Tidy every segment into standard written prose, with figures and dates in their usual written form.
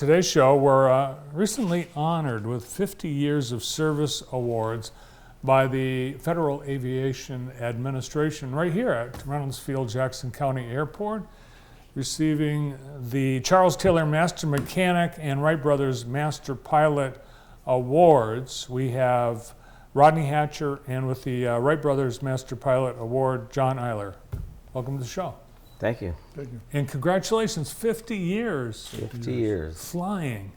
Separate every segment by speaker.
Speaker 1: Today's show, we're recently honored with 50 years of service awards by the Federal Aviation Administration right here at Reynolds Field, Jackson County Airport, receiving the Charles Taylor Master Mechanic and Wright Brothers Master Pilot Awards. We have Rodney Hatcher, and with the Wright Brothers Master Pilot Award, John Eiler. Welcome to the show.
Speaker 2: Thank you.
Speaker 3: Thank you.
Speaker 1: And congratulations, 50 years.
Speaker 2: 50 years.
Speaker 1: Flying.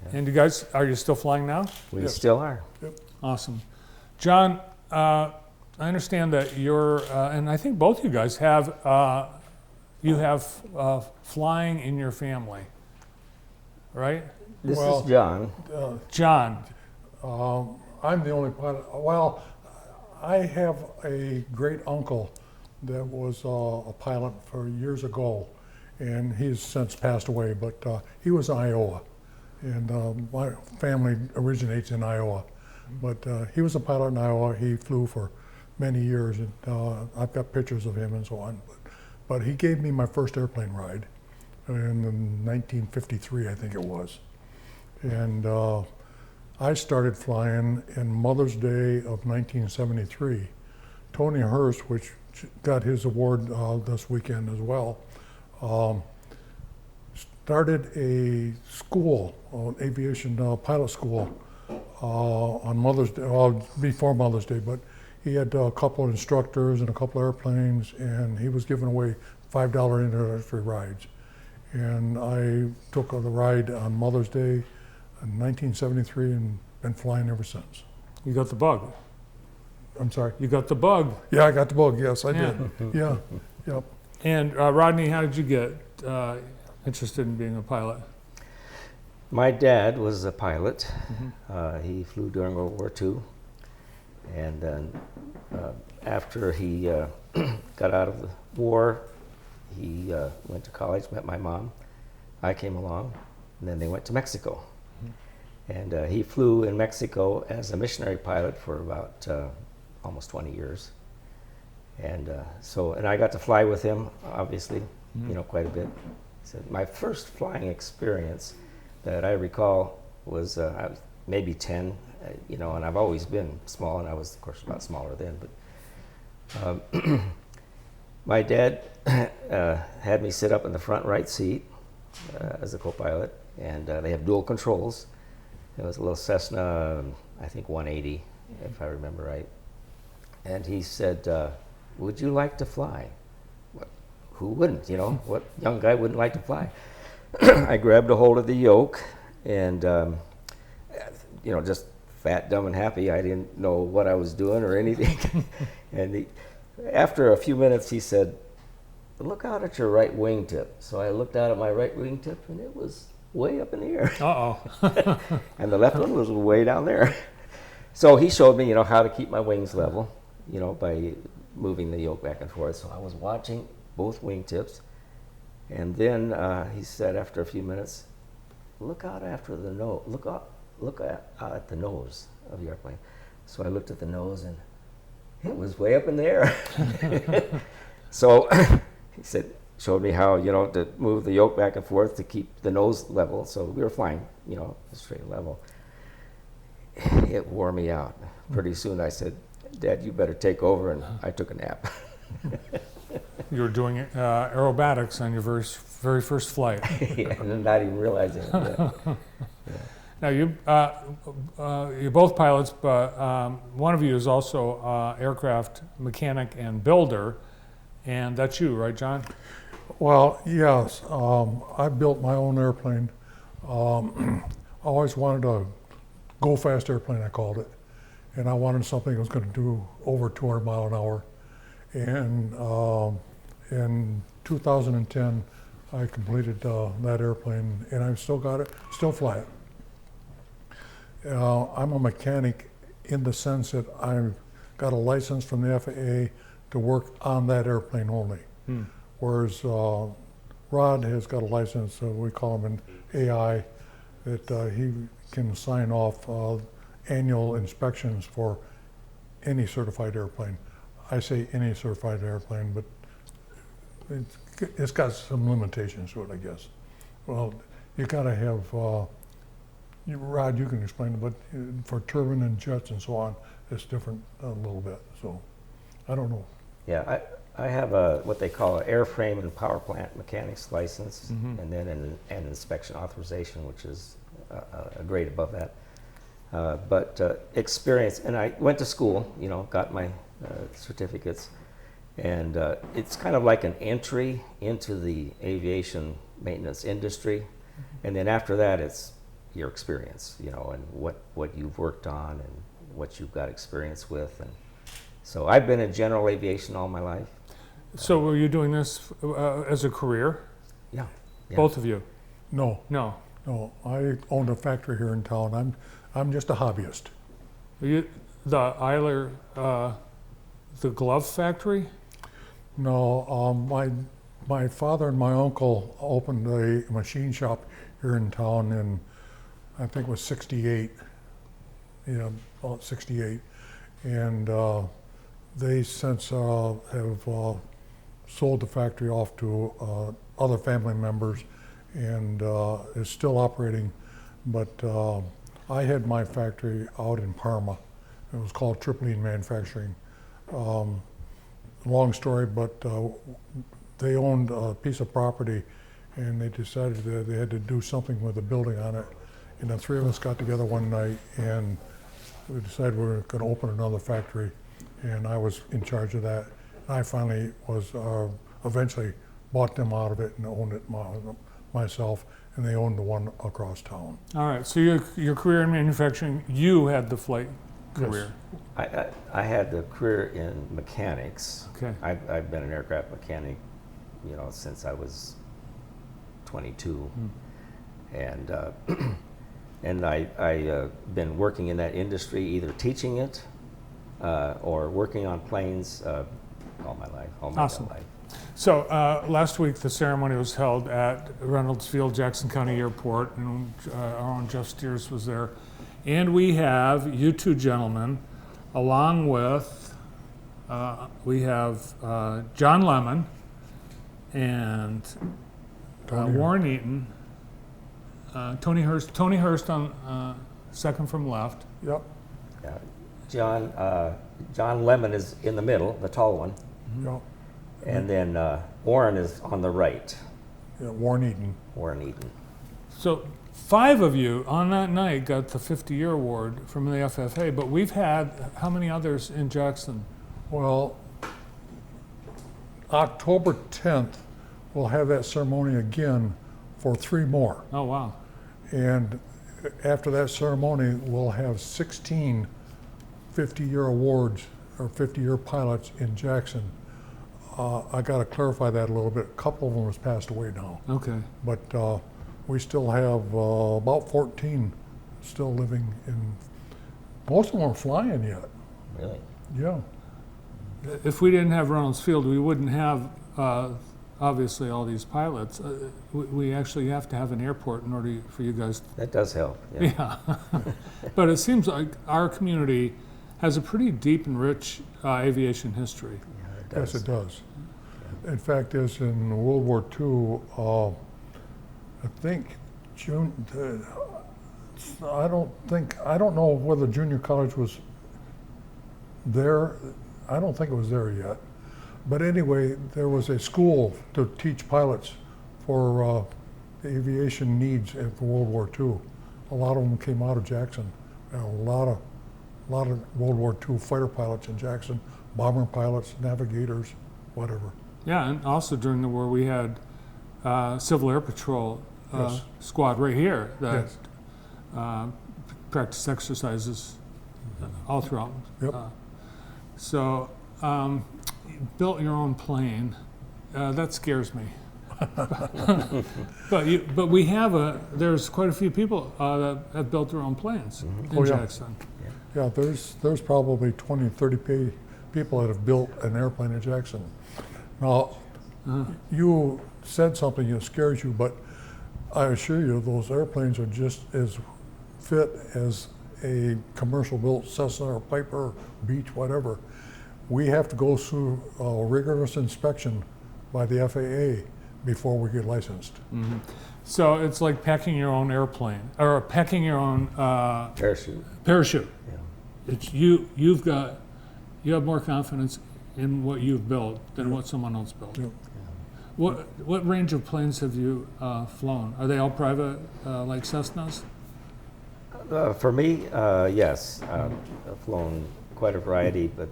Speaker 2: Yeah.
Speaker 1: And you guys, are you still flying now?
Speaker 2: We
Speaker 3: Yes.
Speaker 2: still are.
Speaker 1: Awesome. John, I understand that you're, and I think both you guys have, you have flying in your family, right?
Speaker 2: This
Speaker 3: Well,
Speaker 2: is John.
Speaker 1: John.
Speaker 3: I'm the only pilot. Well, I have a great uncle that was a pilot for years ago, and he's since passed away, but he was in Iowa, and my family originates in Iowa. But he was a pilot in Iowa. He flew for many years, and I've got pictures of him and so on. But he gave me my first airplane ride in 1953, I think it was. And I started flying in Mother's Day of 1973. Tony Hurst, which got his award this weekend as well, started a school, an aviation pilot school on Mother's Day, before Mother's Day, but he had a couple of instructors and a couple of airplanes, and he was giving away $5 introductory rides. And I took the ride on Mother's Day in 1973 and been flying ever since.
Speaker 1: You got the bug.
Speaker 3: I'm sorry.
Speaker 1: You got the bug.
Speaker 3: Yeah, I got the bug. Yes, I did. Yeah, yep.
Speaker 1: And Rodney, how did you get interested in being a pilot?
Speaker 2: My dad was a pilot.
Speaker 1: Mm-hmm.
Speaker 2: He flew during World War II. And then after he got out of the war, he went to college, met my mom. I came along, and then they went to Mexico. And he flew in Mexico as a missionary pilot for about almost 20 years. And and I got to fly with him, obviously, quite a bit. So my first flying experience that I recall was I was maybe 10, and I've always been small, and I was, of course, a lot smaller then. But my dad had me sit up in the front right seat as a co-pilot, and they have dual controls. It was a little Cessna, I think 180, if I remember right. And he said, would you like to fly? Who wouldn't, What young guy wouldn't like to fly? I grabbed a hold of the yoke and, just fat, dumb, and happy. I didn't know what I was doing or anything. And after a few minutes, he said, look out at your right wingtip. So I looked out at my right wingtip, and it was way up in the air.
Speaker 1: Uh-oh.
Speaker 2: And the left one was way down there. So he showed me, how to keep my wings level, by moving the yoke back and forth. So I was watching both wingtips. And then he said after a few minutes, look out after the nose, look at the nose of the airplane. So I looked at the nose, and it was way up in the air. So he showed me how, to move the yoke back and forth to keep the nose level. So we were flying, straight level. It wore me out. Pretty soon I said, Dad, you better take over, and I took a nap.
Speaker 1: You were doing aerobatics on your very first flight.
Speaker 2: Yeah, and not even realizing it. Yeah.
Speaker 1: Now, you're both pilots, but one of you is also aircraft mechanic and builder, and that's you, right, John?
Speaker 3: Well, yes. I built my own airplane. I always wanted a go-fast airplane, I called it. And I wanted something that was going to do over 200 miles an hour. And in 2010, I completed that airplane, and I've still got it, still fly it. I'm a mechanic in the sense that I've got a license from the FAA to work on that airplane only. Whereas Rod has got a license, we call him an AI, that he can sign off annual inspections for any certified airplane. I say any certified airplane, but it's got some limitations to it, I guess. Well, you gotta have, Rod, you can explain it, but for turbine and jets and so on, it's different a little bit, so, I don't know.
Speaker 2: Yeah, I have what they call an airframe and power plant mechanics license, and then an inspection authorization, which is a grade above that. But experience, and I went to school, got my certificates, and it's kind of like an entry into the aviation maintenance industry, and then after that, it's your experience, and what you've worked on and what you've got experience with, and so I've been in general aviation all my life.
Speaker 1: So were you doing this as a career?
Speaker 2: Yeah.
Speaker 1: Both of you?
Speaker 3: No,
Speaker 1: No.
Speaker 3: no, I own a factory here in town. I'm just a hobbyist.
Speaker 1: The Eiler, the glove factory?
Speaker 3: No, my father and my uncle opened a machine shop here in town in, I think it was 68, about 68. And they since have sold the factory off to other family members and is still operating. But I had my factory out in Parma. It was called Tripling Manufacturing. Long story, but they owned a piece of property and they decided that they had to do something with the building on it. And the three of us got together one night and we decided we were going to open another factory, and I was in charge of that. And I finally was eventually bought them out of it and owned it myself, and they owned the one across town.
Speaker 1: All right, so your career in manufacturing, you had the flight career.
Speaker 2: I had the career in mechanics.
Speaker 1: Okay.
Speaker 2: I've been an aircraft mechanic, since I was 22, and and I been working in that industry, either teaching it or working on planes all my life, all my
Speaker 1: Awesome.
Speaker 2: life.
Speaker 1: So last week the ceremony was held at Reynolds Field, Jackson County Airport, and our own Jeff Steers was there. And we have you two gentlemen, along with, we have John Lemon and Warren Eaton, Tony Hurst on second from left.
Speaker 3: Yep,
Speaker 2: John Lemon is in the middle, the tall one,
Speaker 3: yep.
Speaker 2: and then Warren is on the right.
Speaker 3: Yeah, Warren Eaton.
Speaker 2: Warren Eaton.
Speaker 1: So 5 of you on that night got the 50-year award from the FFA, but we've had how many others in Jackson?
Speaker 3: Well, October 10th, we'll have that ceremony again for 3 more.
Speaker 1: Oh, wow.
Speaker 3: And after that ceremony, we'll have 16 50-year awards or 50-year pilots in Jackson. I got to clarify that a little bit. A couple of them has passed away now,
Speaker 1: Okay.
Speaker 3: but we still have about 14 still living in. Most of them are flying yet.
Speaker 2: Really?
Speaker 3: Yeah.
Speaker 1: If we didn't have Reynolds Field, we wouldn't have, obviously, all these pilots. We actually have to have an airport in order for you guys.
Speaker 2: That does help. Yeah.
Speaker 1: Yeah. But it seems like our community has a pretty deep and rich aviation history.
Speaker 3: Yes, it does. In fact, as in World War II, I think I don't know whether junior college was there. I don't think it was there yet. But anyway, there was a school to teach pilots for the aviation needs for World War II. A lot of them came out of Jackson. And a lot of World War II fighter pilots in Jackson, bomber pilots, navigators, whatever.
Speaker 1: Yeah, and also during the war, we had Civil Air Patrol
Speaker 3: Yes.
Speaker 1: squad right here that
Speaker 3: Yes.
Speaker 1: practiced exercises all throughout.
Speaker 3: Yep.
Speaker 1: So, you built your own plane. That scares me. But we have there's quite a few people that have built their own planes in
Speaker 3: Oh, yeah.
Speaker 1: Jackson.
Speaker 3: Yeah, there's probably 20, 30 people that have built an airplane in Jackson. Now, you said something that scares you, but I assure you those airplanes are just as fit as a commercial built Cessna or Piper, Beech, whatever. We have to go through a rigorous inspection by the FAA before we get licensed.
Speaker 1: So it's like packing your own airplane, or packing your own
Speaker 2: Parachute.
Speaker 1: parachute.
Speaker 2: Yeah.
Speaker 1: It's you have more confidence in what you've built than what someone else built.
Speaker 3: Yeah.
Speaker 1: What range of planes have you flown? Are they all private, like Cessnas?
Speaker 2: For me, yes. I've flown quite a variety, but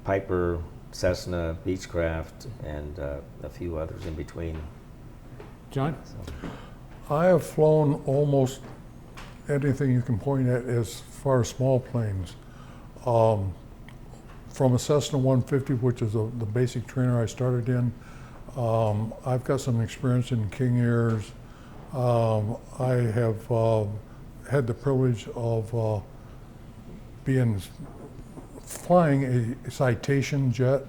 Speaker 2: Piper, Cessna, Beechcraft, and a few others in between.
Speaker 1: John?
Speaker 2: So,
Speaker 3: I have flown almost anything you can point at as far as small planes. From a Cessna 150, which is the basic trainer I started in, I've got some experience in King Airs. I have had the privilege of flying a Citation jet.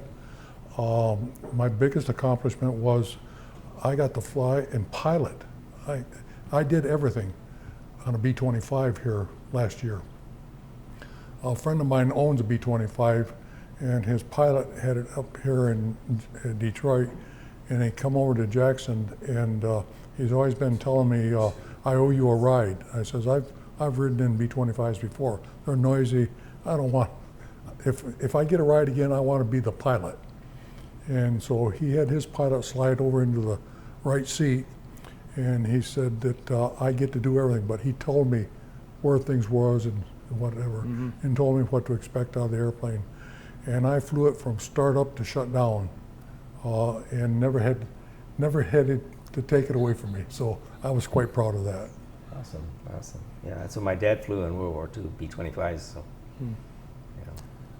Speaker 3: My biggest accomplishment was I got to fly and pilot. I did everything on a B-25 here last year. A friend of mine owns a B-25, and his pilot had it up here in Detroit, and he come over to Jackson, and he's always been telling me, I owe you a ride. I says, I've ridden in B-25s before. They're noisy. I don't want, if I get a ride again, I want to be the pilot. And so he had his pilot slide over into the right seat, and he said that I get to do everything, but he told me where things was and whatever, and told me what to expect out of the airplane. And I flew it from start up to shut down, and never had it to take it away from me. So I was quite proud of that.
Speaker 2: awesome, awesome. Yeah, that's what my dad flew in World War II, B-25s. So, yeah.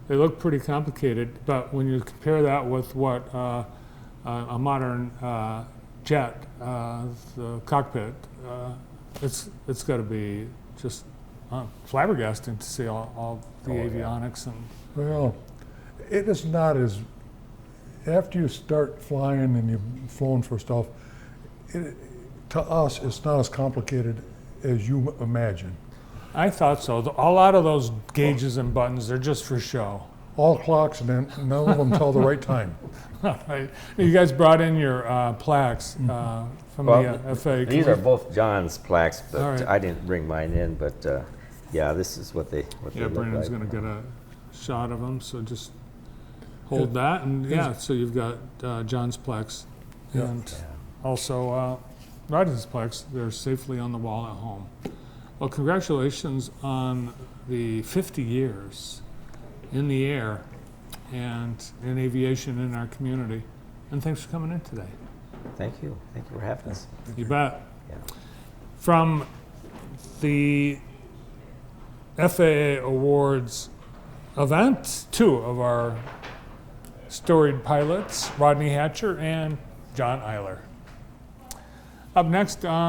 Speaker 1: They look pretty complicated, but when you compare that with what a modern jet, the cockpit, it's got to be just flabbergasting to see all the avionics and.
Speaker 3: Well, it is not as, after you start flying and you've flown for stuff, to us, it's not as complicated as you imagine.
Speaker 1: I thought so. A lot of those gauges and buttons, they're just for show.
Speaker 3: All clocks, and then none of them tell the right time.
Speaker 1: Right. You guys brought in your plaques from
Speaker 2: Well,
Speaker 1: the FAA.
Speaker 2: These are both John's plaques, but
Speaker 1: All right.
Speaker 2: I didn't bring mine in. But yeah, this is what they
Speaker 1: Yeah,
Speaker 2: look
Speaker 1: Brandon's
Speaker 2: like.
Speaker 1: going to get a shot of them, so just hold that. And yeah, so you've got John's plaques
Speaker 3: Yeah.
Speaker 1: and
Speaker 2: Yeah.
Speaker 1: also Rodney's plaques. They're safely on the wall at home. Well, congratulations on the 50 years in the air and in aviation in our community. And thanks for coming in today.
Speaker 2: Thank you. Thank you for having us.
Speaker 1: You bet.
Speaker 2: Yeah.
Speaker 1: From the FAA Awards event, two of our storied pilots, Rodney Hatcher and John Eiler. Up next on